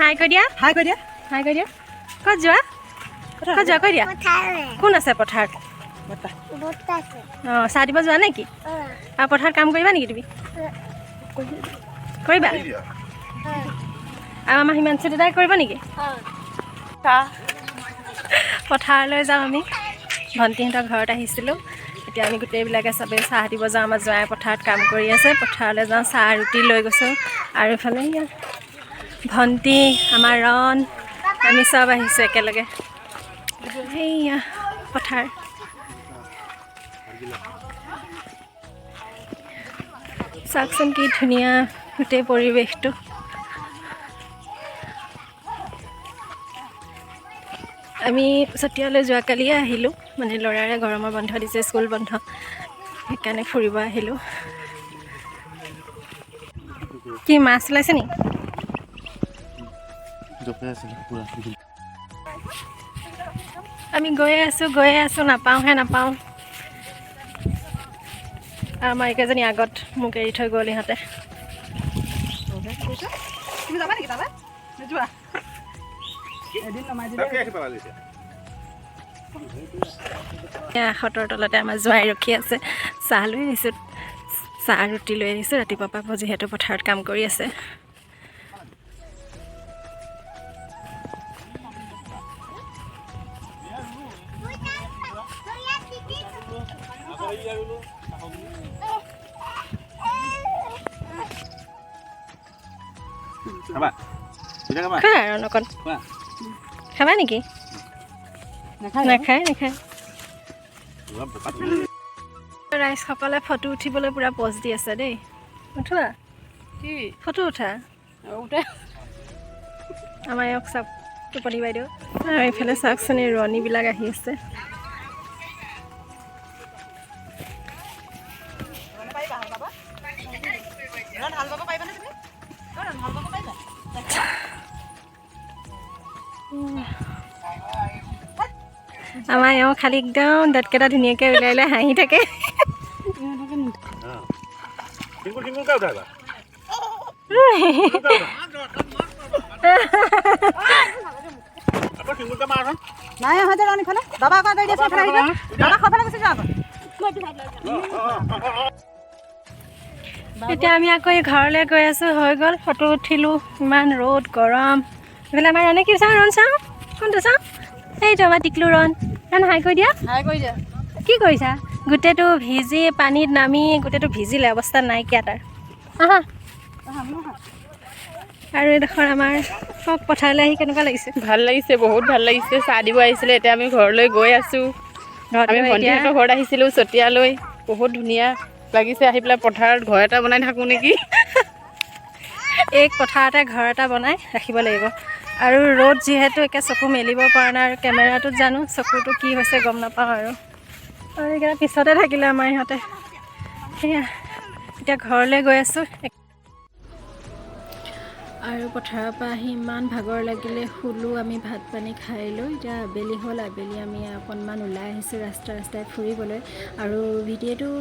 হাই কৈ দিয়া হাই কৈ দিয়া হাই কৈ দিয়া ক'ত যোৱা কৈ দিয়া কোন আছে পথাৰত অঁ চাহ দিব যোৱা নেকি আৰু পথাৰত কাম কৰিবা নেকি তুমি কৰিবা আৰু আমাৰ হিমাংশু দাদাই কৰিব নেকি পথাৰলৈ যাওঁ আমি ভণ্টিহঁতৰ ঘৰত আহিছিলোঁ এতিয়া আমি গোটেইবিলাকে চবেই চাহ দিব যাওঁ আমাৰ জোঁৱাই পথাৰত কাম কৰি আছে পথাৰলৈ যাওঁ চাহ ৰুটি লৈ গৈছোঁ আৰু ইফালে ভণ্টি আমাৰ ৰণ আমি চব আহিছোঁ একেলগে সেইয়া পথাৰ চাওকচোন কি ধুনীয়া গোটেই পৰিৱেশটো আমি চতিয়ালৈ যোৱাকালিয়ে আহিলোঁ মানে ল'ৰাৰে গৰমৰ বন্ধ দিছে স্কুল বন্ধ সেইকাৰণে ফুৰিব আহিলোঁ কি মাছ ওলাইছে নি আমি গৈয়ে আছোঁ নাপাওঁহে নাপাওঁ আৰু আমাৰ এইকেইজনী আগত মোক এৰি থৈ গ'ল ইহঁতে তুমি যাবা নেকি তালৈ নোযোৱা এদিন নমাই দিলে আখতৰ তলতে আমাৰ জোঁৱাই ৰখি আছে চাহ লৈ আহিছোঁ চাহ ৰুটি লৈ আহিছোঁ ৰাতিপুৱাৰ পৰা যিহেতু পথাৰত কাম কৰি আছে খাবা নেকি নাখায় ৰাইজসকলে ফটো উঠিবলৈ পূৰা প'জ দি আছে দেই উঠোৱা ফটো উঠা আমাৰ ইয়াক চাওক টোপনি বাইদেউ আৰু এইফালে চাওকচোন এই ৰণীবিলাক আহি আছে আমাৰ এওঁ খালি একদম দাঁতকেইটা ধুনীয়াকৈ ওলাই হাঁহি থাকে এতিয়া আমি আকৌ এই ঘৰলৈ গৈ আছোঁ হৈ গ'ল ফটো উঠিলোঁ ইমান ৰ'দ গৰম এইফালে আমাৰ ৰনে কি চাওঁ ৰণ চাওঁ কোনটো চাওঁ এইটো আমাৰ টিকলু ৰণ হাই কৈ দিয়া কি কৰিছা গোটেইটো ভিজি পানীত নামি গোটেইটো ভিজিলে অৱস্থা নাইকিয়া তাৰ আহা আৰু এইডোখৰ আমাৰ চব পথাৰলৈ আহি কেনেকুৱা লাগিছে ভাল লাগিছে বহুত ভাল লাগিছে চাহ দিব আহিছিলে এতিয়া আমি ঘৰলৈ গৈ আছোঁ আমি ভণ্টিহঁতৰ ঘৰত আহিছিলোঁ চতিয়ালৈ বহুত ধুনীয়া লাগিছে আহি পেলাই পথাৰত ঘৰ এটা বনাই থাকোঁ নেকি এই পথাৰতে ঘৰ এটা বনাই ৰাখিব লাগিব আৰু ৰ'দ যিহেতু একে চকু মেলিব পৰা নাই আৰু কেমেৰাটোত জানো চকুটো কি হৈছে গম নাপাওঁ আৰু এইকেইটা পিছতে থাকিলে আমাৰ ইহঁতে সেয়া এতিয়া ঘৰলৈ গৈ আছোঁ আৰু পথাৰৰ পৰা আহি ইমান ভাগৰ লাগিলে শুলোঁ আমি ভাত পানী খাই লৈ এতিয়া আবেলি হ'ল আবেলি আমি অকণমান ওলাই আহিছোঁ ৰাস্তাই ফুৰিবলৈ আৰু ভিডিঅ'টো